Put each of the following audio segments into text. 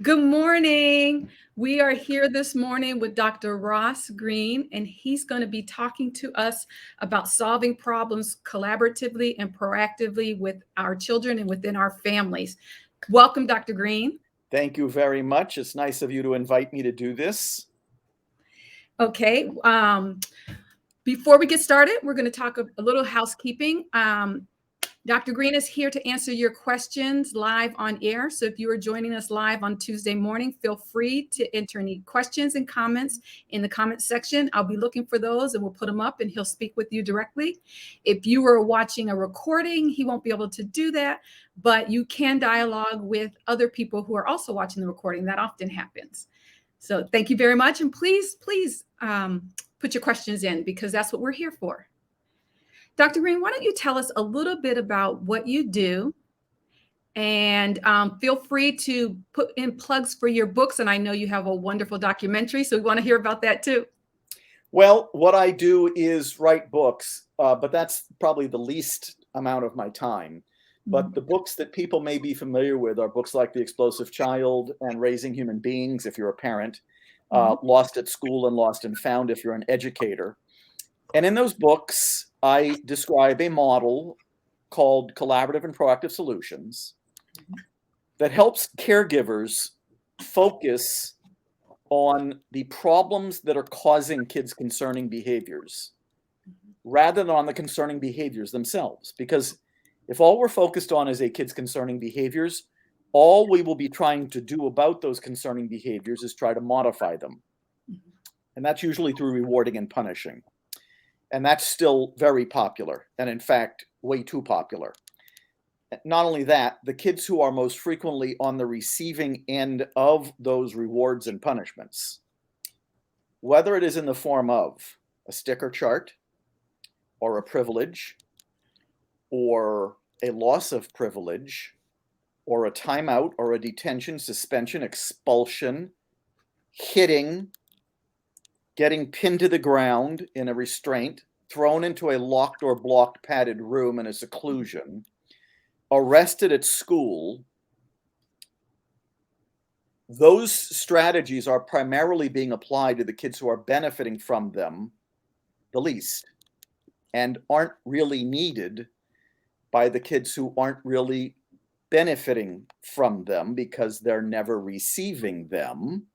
Good morning. We are here this morning with Dr. Ross Greene, and he's going to be talking to us about solving problems collaboratively and proactively with our children and within our families. Welcome, Dr. Greene. Thank you very much. It's nice of you to invite me to do this. Okay. Before we get started, we're going to talk a little housekeeping. Dr. Greene is here to answer your questions live on air. So if you are joining us live on Tuesday morning, feel free to enter any questions and comments in the comment section. I'll be looking for those and we'll put them up and he'll speak with you directly. If you are watching a recording, he won't be able to do that, but you can dialogue with other people who are also watching the recording. That often happens. So thank you very much. And please put your questions in because that's what we're here for. Dr. Greene, why don't you tell us a little bit about what you do, and feel free to put in plugs for your books. And I know you have a wonderful documentary, so we want to hear about that too. Well, what I do is write books, but that's probably the least amount of my time. But the books that people may be familiar with are books like The Explosive Child and Raising Human Beings, if you're a parent, Lost at School and Lost and Found, if you're an educator. And in those books, I describe a model called collaborative and proactive solutions that helps caregivers focus on the problems that are causing kids concerning behaviors rather than on the concerning behaviors themselves. Because if all we're focused on is a kid's concerning behaviors, all we will be trying to do about those concerning behaviors is try to modify them. And that's usually through rewarding and punishing. And that's still very popular, and in fact, way too popular. Not only that, the kids who are most frequently on the receiving end of those rewards and punishments, whether it is in the form of a sticker chart or a privilege or a loss of privilege or a timeout or a detention, suspension, expulsion, hitting, getting pinned to the ground in a restraint, thrown into a locked or blocked padded room in a seclusion, arrested at school, those strategies are primarily being applied to the kids who are benefiting from them the least and aren't really needed by the kids who aren't really benefiting from them because they're never receiving them.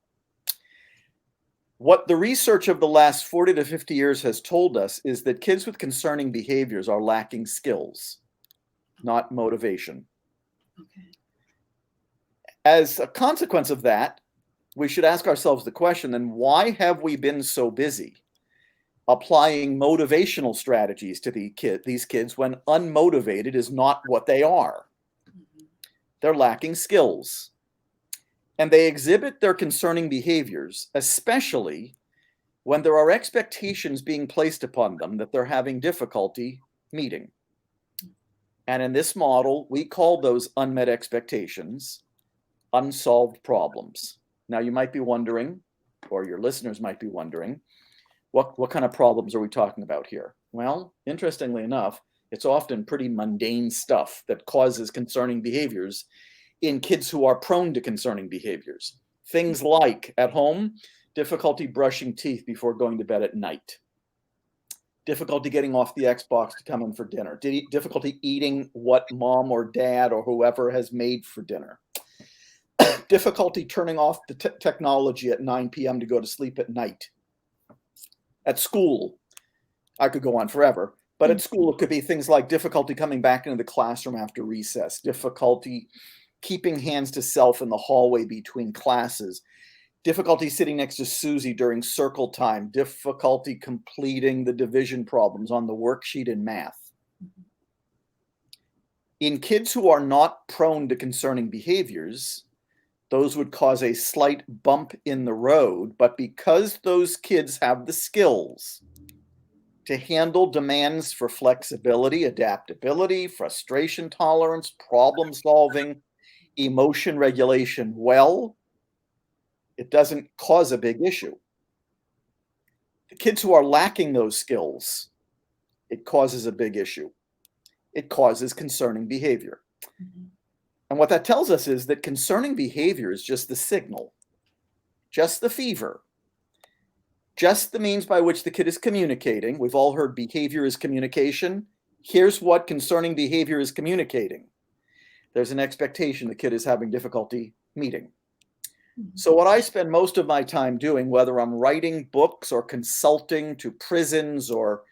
What the research of the last 40 to 50 years has told us is that kids with concerning behaviors are lacking skills, not motivation. Okay. As a consequence of that, we should ask ourselves the question, then why have we been so busy applying motivational strategies to these kids when unmotivated is not what they are? They're lacking skills. And they exhibit their concerning behaviors, especially when there are expectations being placed upon them that they're having difficulty meeting. And in this model, we call those unmet expectations unsolved problems. Now, you might be wondering, or your listeners might be wondering, what kind of problems are we talking about here? Well, interestingly enough, it's often pretty mundane stuff that causes concerning behaviors in kids who are prone to concerning behaviors. Things like, at home, difficulty brushing teeth before going to bed at night, difficulty getting off the Xbox to come in for dinner, difficulty eating what mom or dad or whoever has made for dinner, difficulty turning off the technology at 9 p.m. to go to sleep at night. At school, I could go on forever, but at school it could be things like difficulty coming back into the classroom after recess, difficulty keeping hands to self in the hallway between classes, difficulty sitting next to Susie during circle time, difficulty completing the division problems on the worksheet in math. In kids who are not prone to concerning behaviors, those would cause a slight bump in the road, but because those kids have the skills to handle demands for flexibility, adaptability, frustration tolerance, problem solving, emotion regulation well, it doesn't cause a big issue. The kids who are lacking those skills, it causes a big issue. It causes concerning behavior. And what that tells us is that concerning behavior is just the signal, just the fever, just the means by which the kid is communicating. We've all heard behavior is communication. Here's what concerning behavior is communicating. There's an expectation the kid is having difficulty meeting. So what I spend most of my time doing, whether I'm writing books or consulting to prisons or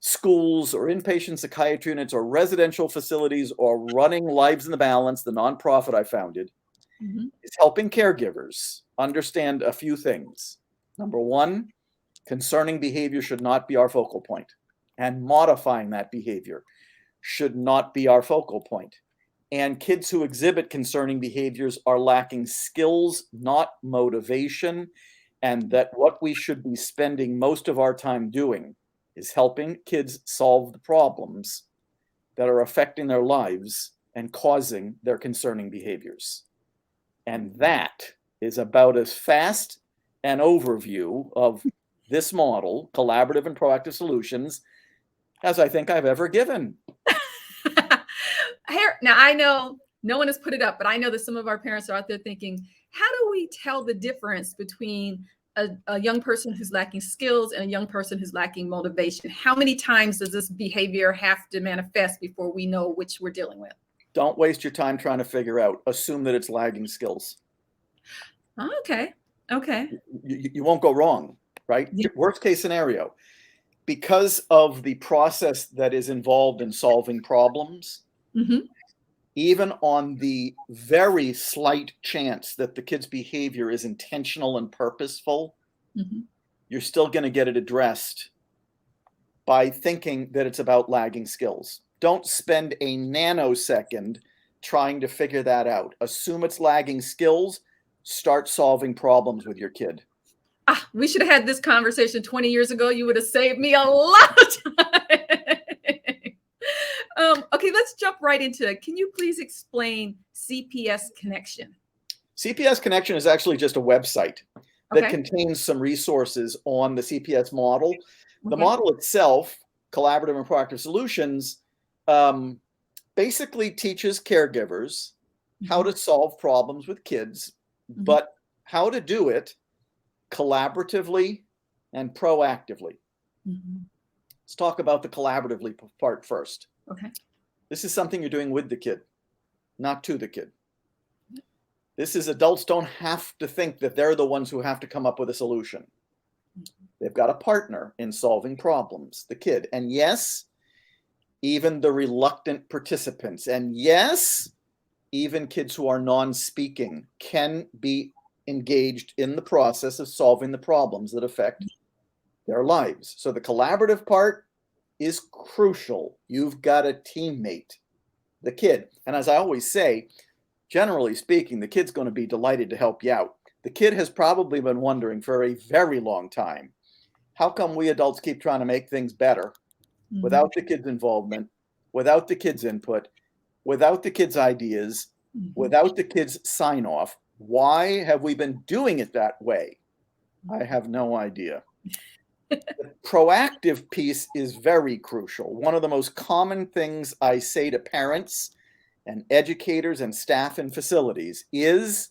schools or inpatient psychiatry units or residential facilities or running Lives in the Balance, the nonprofit I founded, is helping caregivers understand a few things. Number one, concerning behavior should not be our focal point, and modifying that behavior should not be our focal point. And kids who exhibit concerning behaviors are lacking skills, not motivation, and that what we should be spending most of our time doing is helping kids solve the problems that are affecting their lives and causing their concerning behaviors. And that is about as fast an overview of this model, collaborative and proactive solutions, as I think I've ever given. Now, I know no one has put it up, but I know that some of our parents are out there thinking, how do we tell the difference between a young person who's lacking skills and a young person who's lacking motivation? How many times does this behavior have to manifest before we know which we're dealing with? Don't waste your time trying to figure out. Assume that it's lagging skills. Okay. Okay. You won't go wrong, right? Yeah. Worst case scenario, because of the process that is involved in solving problems, even on the very slight chance that the kid's behavior is intentional and purposeful, you're still going to get it addressed by thinking that it's about lagging skills. Don't spend a nanosecond trying to figure that out. Assume it's lagging skills. Start solving problems with your kid. We should have had this conversation 20 years ago. You would have saved me a lot of time. Okay, let's jump right into it. Can you please explain CPS Connection? CPS Connection is actually just a website that contains some resources on the CPS model. The model itself, Collaborative and Proactive Solutions, basically teaches caregivers how to solve problems with kids, but how to do it collaboratively and proactively. Let's talk about the collaboratively part first. This is something you're doing with the kid, not to the kid. This is adults don't have to think that they're the ones who have to come up with a solution. They've got a partner in solving problems, the kid. And yes, even the reluctant participants, and yes, even kids who are non-speaking can be engaged in the process of solving the problems that affect their lives. So the collaborative part is crucial. You've got a teammate, the kid. And as I always say, generally speaking, the kid's going to be delighted to help you out. The kid has probably been wondering for a very long time, how come we adults keep trying to make things better without the kid's involvement, without the kid's input, without the kid's ideas, without the kid's sign off? Why have we been doing it that way? I have no idea. The proactive piece is very crucial. One of the most common things I say to parents and educators and staff in facilities is,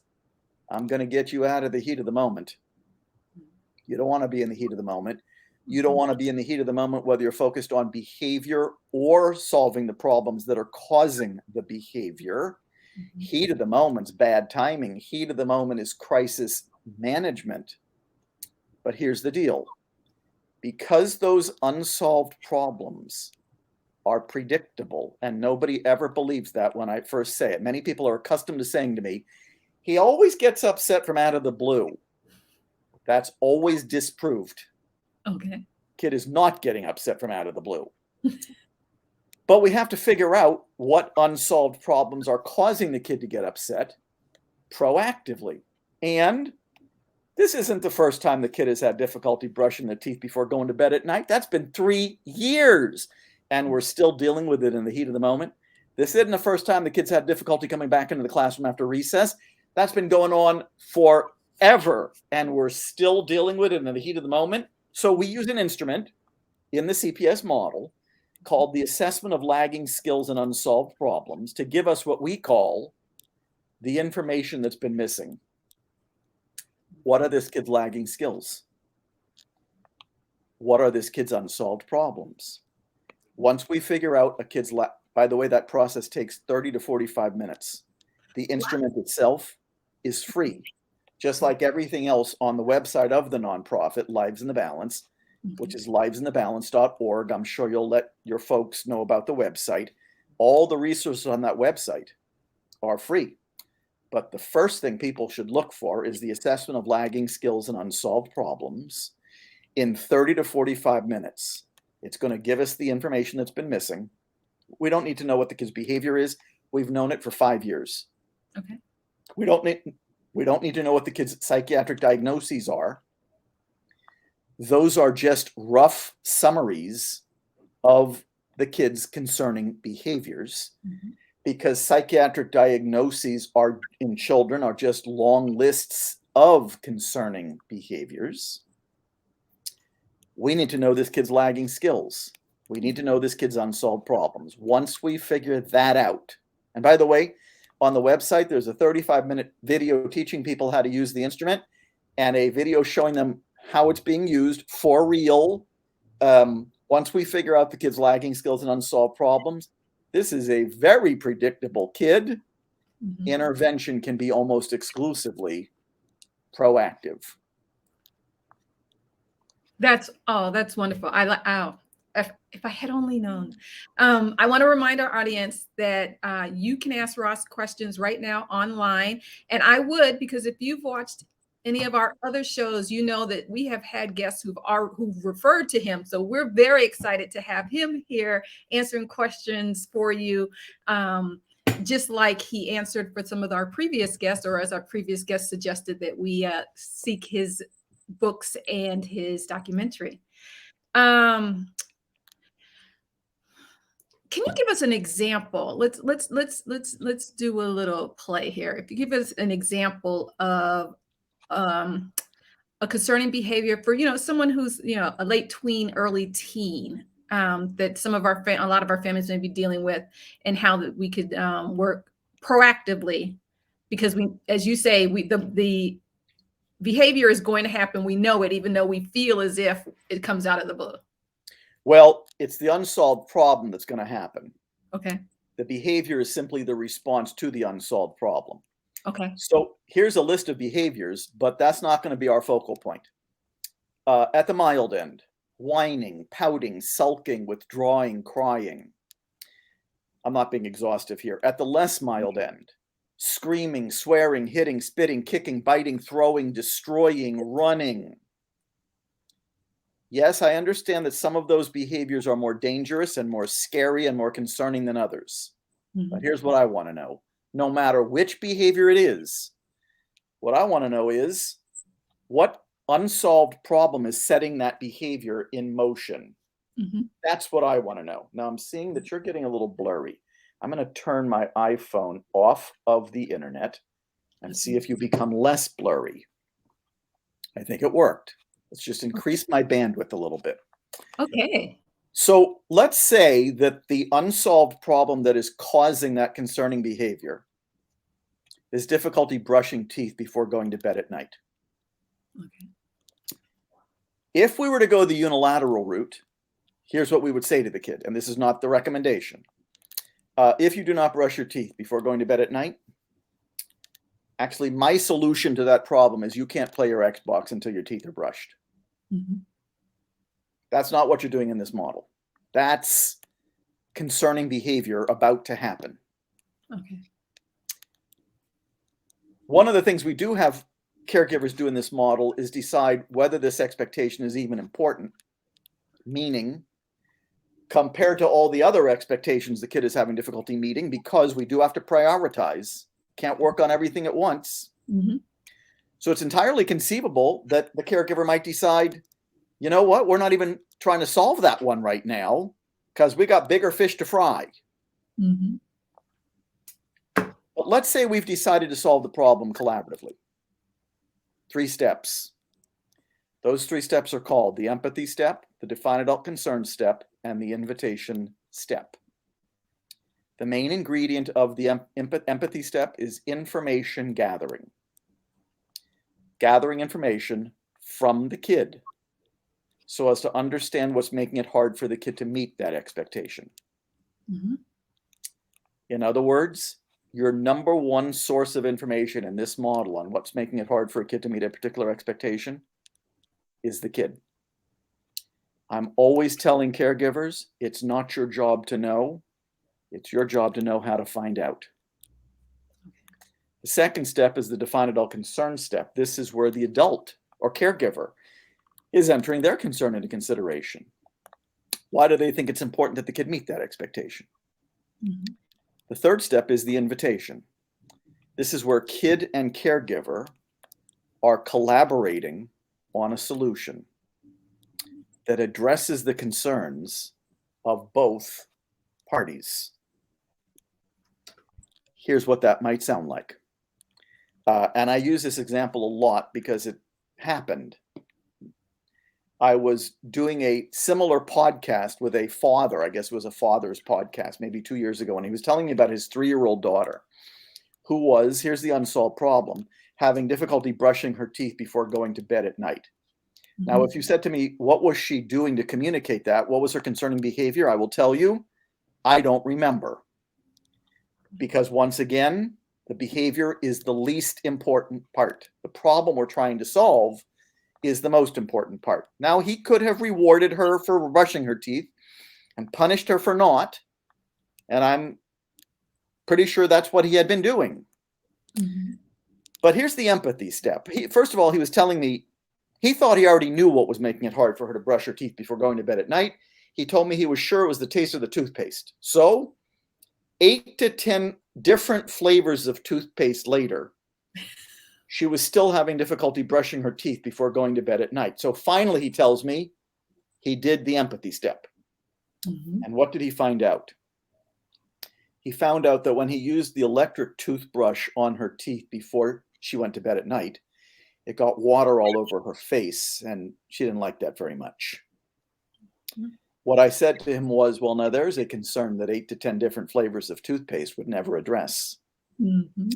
I'm going to get you out of the heat of the moment. You don't want to be in the heat of the moment. You don't want to be in the heat of the moment, whether you're focused on behavior or solving the problems that are causing the behavior. Heat of the moment's bad timing. Heat of the moment is crisis management. But here's the deal. Because those unsolved problems are predictable, and nobody ever believes that when I first say it. Many people are accustomed to saying to me, he always gets upset from out of the blue. That's always disproved. Kid is not getting upset from out of the blue. But we have to figure out what unsolved problems are causing the kid to get upset proactively. And this isn't the first time the kid has had difficulty brushing their teeth before going to bed at night. That's been 3 years, and we're still dealing with it in the heat of the moment. This isn't the first time the kids had difficulty coming back into the classroom after recess. That's been going on forever, and we're still dealing with it in the heat of the moment. So we use an instrument in the CPS model called the Assessment of Lagging Skills and Unsolved Problems to give us what we call the information that's been missing. What are this kid's lagging skills? What are this kid's unsolved problems? Once we figure out a kid's, by the way, that process takes 30 to 45 minutes. The instrument itself is free, just like everything else on the website of the nonprofit, Lives in the Balance, which is livesinthebalance.org. I'm sure you'll let your folks know about the website. All the resources on that website are free. But the first thing people should look for is the assessment of lagging skills and unsolved problems in 30 to 45 minutes. It's going to give us the information that's been missing. We don't need to know what the kid's behavior is. We've known it for 5 years. Okay. We don't need to know what the kid's psychiatric diagnoses are. Those are just rough summaries of the kid's concerning behaviors, because psychiatric diagnoses in children are just long lists of concerning behaviors. We need to know this kid's lagging skills. We need to know this kid's unsolved problems. Once we figure that out, and by the way, on the website, there's a 35-minute video teaching people how to use the instrument and a video showing them how it's being used for real. Once we figure out the kid's lagging skills and unsolved problems, this is a very predictable kid. Intervention can be almost exclusively proactive. That's wonderful. If I had only known. I want to remind our audience that you can ask Ross questions right now online. And I would, because if you've watched any of our other shows, you know that we have had guests who've referred to him. So we're very excited to have him here answering questions for you, just like he answered for some of our previous guests, or as our previous guest suggested that we seek his books and his documentary. Can you give us an example? Let's do a little play here. If you give us an example of a concerning behavior for someone who's a late tween, early teen, that some of a lot of our families may be dealing with, and how that we could work proactively, because we, as you say, the behavior is going to happen. We know it, even though we feel as if it comes out of the blue. Well, it's the unsolved problem that's going to happen. Okay. The behavior is simply the response to the unsolved problem. Okay. So here's a list of behaviors, but that's not going to be our focal point. At the mild end, whining, pouting, sulking, withdrawing, crying. I'm not being exhaustive here. At the less mild end, screaming, swearing, hitting, spitting, kicking, biting, throwing, destroying, running. Yes, I understand that some of those behaviors are more dangerous and more scary and more concerning than others. But here's what I want to know. No matter which behavior it is, what I want to know is what unsolved problem is setting that behavior in motion. That's what I want to know. Now I'm seeing that you're getting a little blurry. I'm going to turn my iPhone off of the internet and see if you become less blurry. I think it worked. Let's just increase my bandwidth a little bit. Okay. So let's say that the unsolved problem that is causing that concerning behavior is difficulty brushing teeth before going to bed at night. Okay. If we were to go the unilateral route, here's what we would say to the kid, and this is not the recommendation. If you do not brush your teeth before going to bed at night, actually my solution to that problem is you can't play your Xbox until your teeth are brushed. That's not what you're doing in this model. That's concerning behavior about to happen. Okay. One of the things we do have caregivers do in this model is decide whether this expectation is even important, meaning compared to all the other expectations the kid is having difficulty meeting, because we do have to prioritize, can't work on everything at once. So it's entirely conceivable that the caregiver might decide, you know what, we're not even trying to solve that one right now because we got bigger fish to fry. But let's say we've decided to solve the problem collaboratively. 3 steps. Those 3 steps are called the empathy step, the define adult concern step, and the invitation step. The main ingredient of the empathy step is information gathering. Gathering information from the kid so as to understand what's making it hard for the kid to meet that expectation. Mm-hmm. In other words, your number one source of information in this model on what's making it hard for a kid to meet a particular expectation is the kid. I'm always telling caregivers, it's not your job to know, it's your job to know how to find out. The second step is the define adult concern step. This is where the adult or caregiver is entering their concern into consideration. Why do they think it's important that the kid meet that expectation? Mm-hmm. The third step is the invitation. This is where kid and caregiver are collaborating on a solution that addresses the concerns of both parties. Here's what that might sound like. And I use this example a lot because it happened. I was doing a similar podcast with a father. I guess it was a father's podcast maybe 2 years ago. And he was telling me about his 3-year-old daughter who was, here's the unsolved problem, having difficulty brushing her teeth before going to bed at night. Mm-hmm. Now, if you said to me, what was she doing to communicate that? What was her concerning behavior? I will tell you, I don't remember. Because once again, the behavior is the least important part. The problem we're trying to solve is the most important part. Now, he could have rewarded her for brushing her teeth and punished her for not. And I'm pretty sure that's what he had been doing. Mm-hmm. But here's the empathy step. First of all, he was telling me he thought he already knew what was making it hard for her to brush her teeth before going to bed at night. He told me he was sure it was the taste of the toothpaste. So 8 to 10 different flavors of toothpaste later, she was still having difficulty brushing her teeth before going to bed at night. So finally, he tells me he did the empathy step. Mm-hmm. And what did he find out? He found out that when he used the electric toothbrush on her teeth before she went to bed at night, it got water all over her face, and she didn't like that very much. Mm-hmm. What I said to him was, well, now there's a concern that 8 to 10 different flavors of toothpaste would never address. Mm-hmm.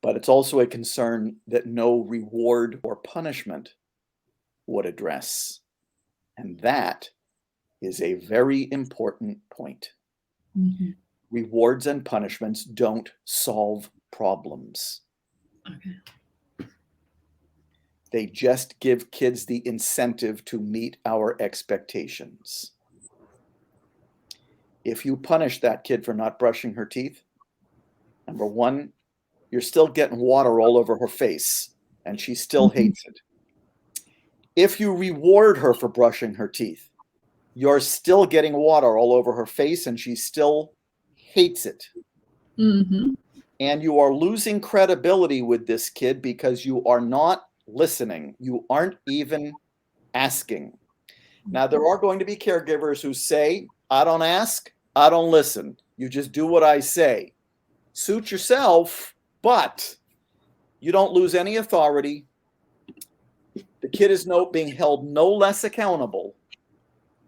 But it's also a concern that no reward or punishment would address. And that is a very important point. Mm-hmm. Rewards and punishments don't solve problems. Okay. They just give kids the incentive to meet our expectations. If you punish that kid for not brushing her teeth, number one, you're still getting water all over her face, and she still hates it. If you reward her for brushing her teeth, you're still getting water all over her face, and she still hates it. Mm-hmm. And you are losing credibility with this kid because you are not listening. You aren't even asking. Now, there are going to be caregivers who say, I don't ask, I don't listen. You just do what I say. Suit yourself, but you don't lose any authority. The kid is being held no less accountable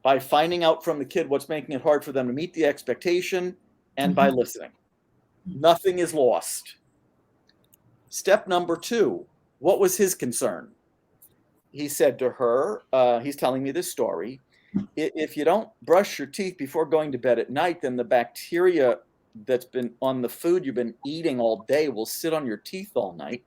by finding out from the kid what's making it hard for them to meet the expectation and by listening. Nothing is lost. Step number 2, what was his concern? He said to her, he's telling me this story, if you don't brush your teeth before going to bed at night, then the bacteria that's been on the food you've been eating all day will sit on your teeth all night.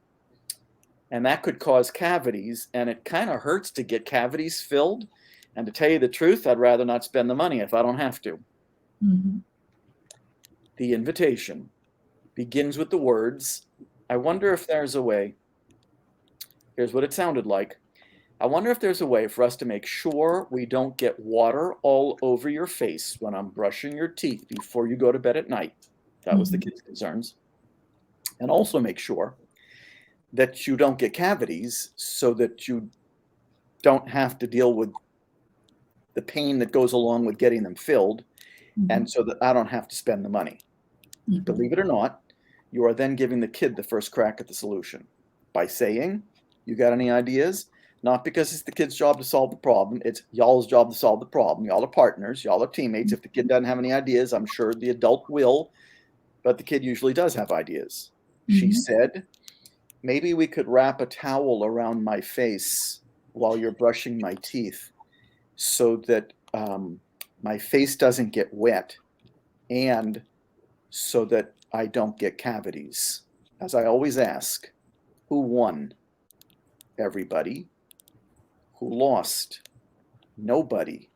And that could cause cavities, and it kind of hurts to get cavities filled. And to tell you the truth, I'd rather not spend the money if I don't have to. Mm-hmm. The invitation begins with the words, I wonder if there's a way. Here's what it sounded like. I wonder if there's a way for us to make sure we don't get water all over your face when I'm brushing your teeth before you go to bed at night. That was the kid's concerns. And also make sure that you don't get cavities so that you don't have to deal with the pain that goes along with getting them filled, and so that I don't have to spend the money. Mm-hmm. Believe it or not, you are then giving the kid the first crack at the solution by saying, you got any ideas? not because it's the kid's job to solve the problem. It's y'all's job to solve the problem. Y'all are partners. Y'all are teammates. If the kid doesn't have any ideas, I'm sure the adult will, but the kid usually does have ideas. She said, maybe we could wrap a towel around my face while you're brushing my teeth so that my face doesn't get wet and so that I don't get cavities. As I always ask, who won? Everybody. Who lost? Nobody.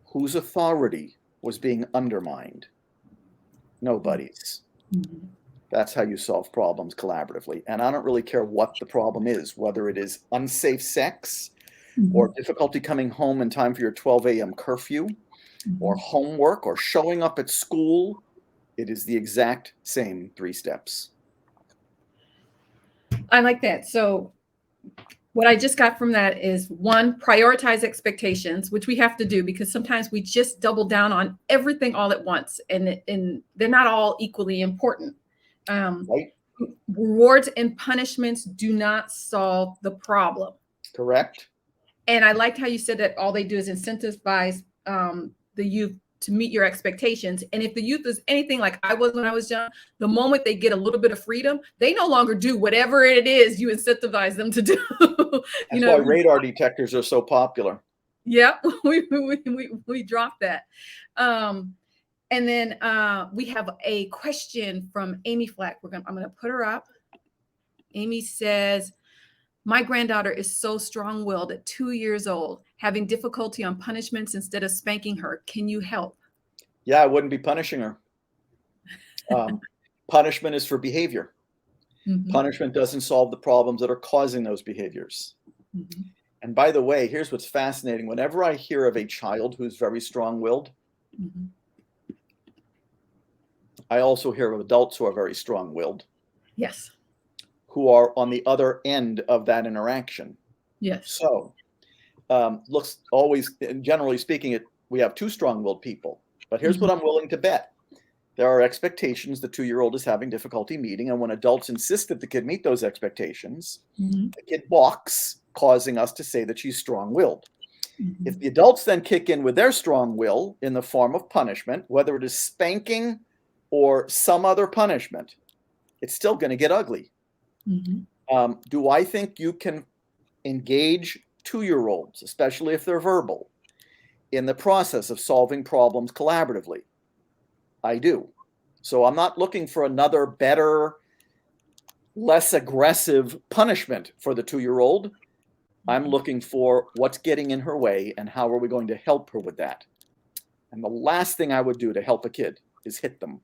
Whose authority was being undermined? Nobody's. That's how you solve problems collaboratively. And I don't really care what the problem is, whether it is unsafe sex or difficulty coming home in time for your 12 a.m. curfew or homework or showing up at school. It is the exact same 3 steps. I like that. So what I just got from that is 1, prioritize expectations, which we have to do because sometimes we just double down on everything all at once and they're not all equally important. Right? Rewards and punishments do not solve the problem. Correct. And I liked how you said that all they do is incentivize the youth to meet your expectations. And if the youth is anything like I was when I was young, the moment they get a little bit of freedom, they no longer do whatever it is you incentivize them to do. That's why radar detectors are so popular. Yeah, we dropped that. And then we have a question from Amy Flack. I'm going to put her up. Amy says, my granddaughter is so strong-willed at 2 years old, having difficulty on punishments instead of spanking her. Can you help? Yeah, I wouldn't be punishing her. Punishment is for behavior. Punishment doesn't solve the problems that are causing those behaviors. And by the way, here's what's fascinating. Whenever I hear of a child who's very strong-willed, I also hear of adults who are very strong-willed. Yes. Who are on the other end of that interaction. Yes. So, looks always, generally speaking, we have 2 strong-willed people. But here's what I'm willing to bet. There are expectations the 2-year-old is having difficulty meeting. And when adults insist that the kid meet those expectations, the kid balks, causing us to say that she's strong-willed. If the adults then kick in with their strong will in the form of punishment, whether it is spanking or some other punishment, it's still going to get ugly. Do I think you can engage 2-year-olds, especially if they're verbal, in the process of solving problems collaboratively? I do. So I'm not looking for another better, less aggressive punishment for the 2-year-old. I'm looking for what's getting in her way and how are we going to help her with that. And the last thing I would do to help a kid is hit them.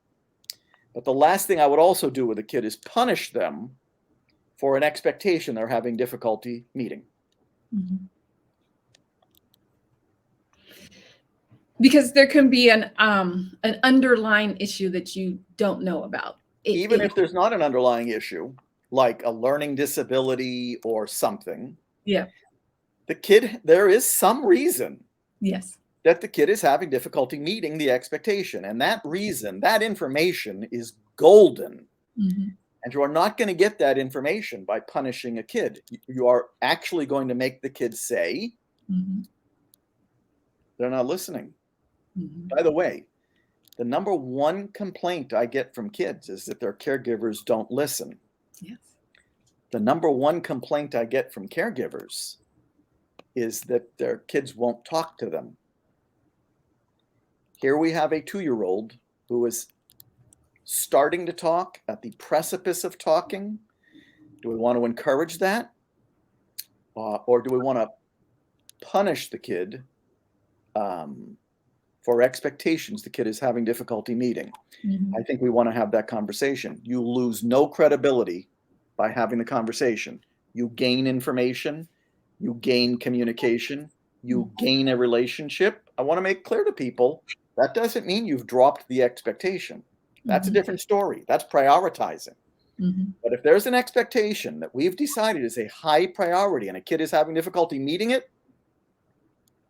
But the last thing I would also do with a kid is punish them for an expectation they're having difficulty meeting. Because there can be an underlying issue that you don't know about. Even if there's not an underlying issue, like a learning disability or something. Yeah. The kid, there is some reason. Yes. That the kid is having difficulty meeting the expectation. And that reason, that information is golden. And you are not going to get that information by punishing a kid. You are actually going to make the kid say, they're not listening. By the way, the number 1 complaint I get from kids is that their caregivers don't listen. Yes. The number 1 complaint I get from caregivers is that their kids won't talk to them. Here we have a 2-year-old who is starting to talk, at the precipice of talking. Do we want to encourage that? Or do we want to punish the kid for expectations the kid is having difficulty meeting? I think we want to have that conversation. You lose no credibility by having the conversation. You gain information, you gain communication, you gain a relationship. I want to make clear to people, that doesn't mean you've dropped the expectation. That's a different story. That's prioritizing. But if there's an expectation that we've decided is a high priority and a kid is having difficulty meeting it,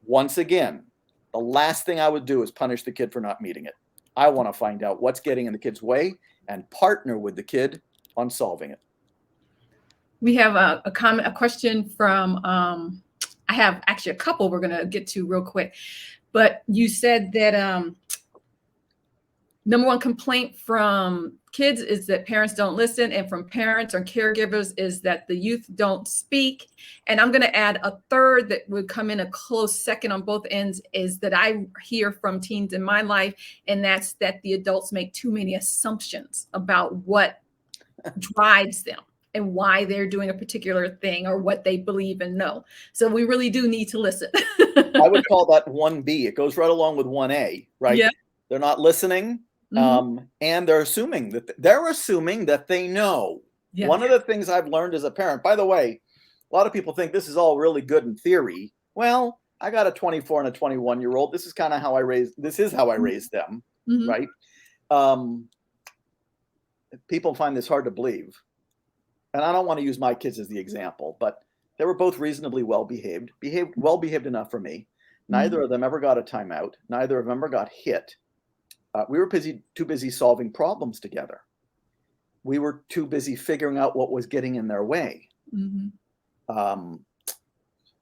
once again, the last thing I would do is punish the kid for not meeting it. I want to find out what's getting in the kid's way and partner with the kid on solving it. We have a comment, a question from, I have actually a couple we're going to get to real quick, but you said that number one complaint from kids is that parents don't listen, and from parents or caregivers is that the youth don't speak. And I'm going to add a third that would come in a close second on both ends, is that I hear from teens in my life, and that's that the adults make too many assumptions about what drives them and why they're doing a particular thing or what they believe and know. So we really do need to listen. I would call that 1B. It goes right along with 1A, right? Yeah. They're not listening, and they're assuming that they know. Yeah. One of the things I've learned as a parent, by the way, a lot of people think this is all really good in theory. Well, I got a 24 and a 21-year-old. This is kind of how I raised. This is how I raised them, right? People find this hard to believe, and I don't want to use my kids as the example, but they were both reasonably well behaved enough for me. Neither of them ever got a timeout. Neither of them ever got hit. We were too busy solving problems together. We were too busy figuring out what was getting in their way.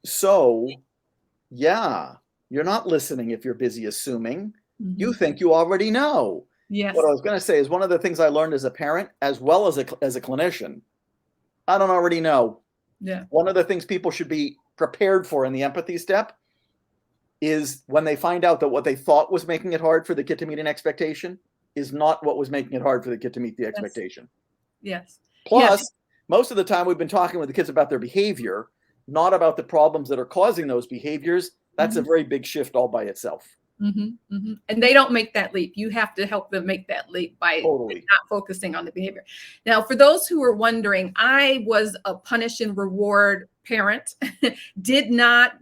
So, yeah, you're not listening if you're busy assuming. You think you already know. Yes. What I was going to say is one of the things I learned as a parent, as well as a clinician, I don't already know. Yeah. One of the things people should be prepared for in the empathy step is when they find out that what they thought was making it hard for the kid to meet an expectation is not what was making it hard for the kid to meet the expectation. Yes. Plus, most of the time we've been talking with the kids about their behavior, not about the problems that are causing those behaviors. That's a very big shift all by itself. And they don't make that leap. You have to help them make that leap by not focusing on the behavior. Now, for those who are wondering, I was a punish and reward parent. Did not,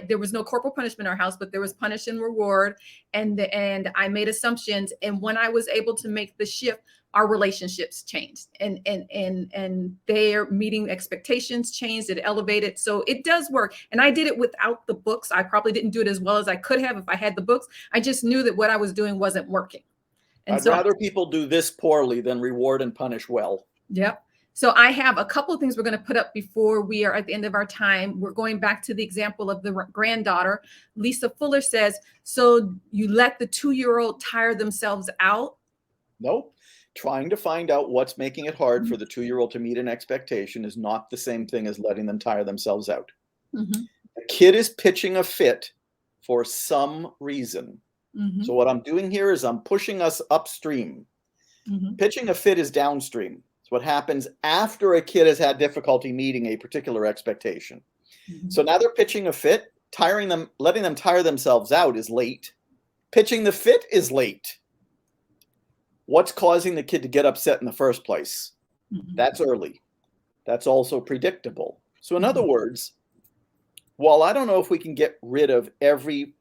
there was no corporal punishment in our house, but there was punish and reward. And I made assumptions. And when I was able to make the shift, our relationships changed, and their meeting expectations changed. It elevated. So it does work. And I did it without the books. I probably didn't do it as well as I could have if I had the books. I just knew that what I was doing wasn't working. And I'd rather people do this poorly than reward and punish well. Yep. So I have a couple of things we're going to put up before we are at the end of our time. We're going back to the example of the granddaughter. Lisa Fuller says, so you let the 2-year-old tire themselves out? Nope. Trying to find out what's making it hard for the 2-year-old to meet an expectation is not the same thing as letting them tire themselves out. The kid is pitching a fit for some reason. So what I'm doing here is I'm pushing us upstream. Pitching a fit is downstream. It's what happens after a kid has had difficulty meeting a particular expectation. So now they're pitching a fit, letting them tire themselves out is late. Pitching the fit is late. What's causing the kid to get upset in the first place? That's early. That's also predictable. So in other words, while I don't know if we can get rid of every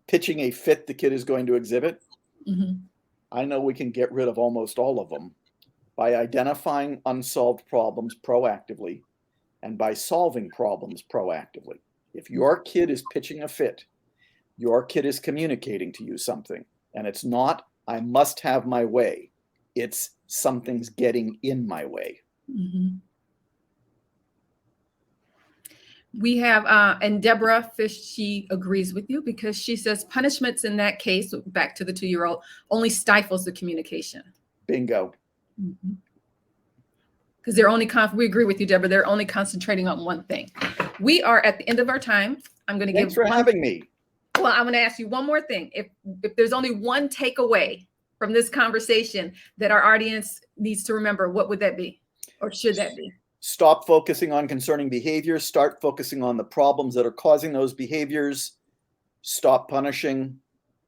pitching a fit the kid is going to exhibit, I know we can get rid of almost all of them by identifying unsolved problems proactively and by solving problems proactively. If your kid is pitching a fit, your kid is communicating to you something, and it's not, I must have my way. It's something's getting in my way. We have, and Deborah Fish, she agrees with you because she says punishments in that case, back to the 2-year-old, only stifles the communication. Bingo. Because they're only, we agree with you, Deborah, they're only concentrating on one thing. We are at the end of our time. I'm going to Thanks for having me. Well, I'm going to ask you one more thing. If there's only one takeaway from this conversation that our audience needs to remember, what would that be? Or should that be? Stop focusing on concerning behaviors. Start focusing on the problems that are causing those behaviors. Stop punishing.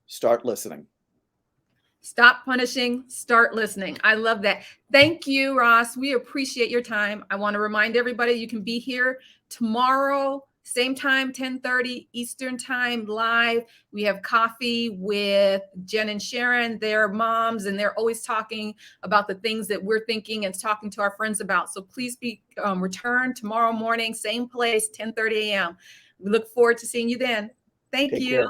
Start listening. Stop punishing. Start listening. I love that. Thank you, Ross. We appreciate your time. I want to remind everybody you can be here tomorrow, same time, 10:30 Eastern time, live. We have coffee with Jen and Sharon. They're moms, and they're always talking about the things that we're thinking and talking to our friends about. So please be return tomorrow morning, same place, 10:30 a.m. We look forward to seeing you then. Thank you. Take care.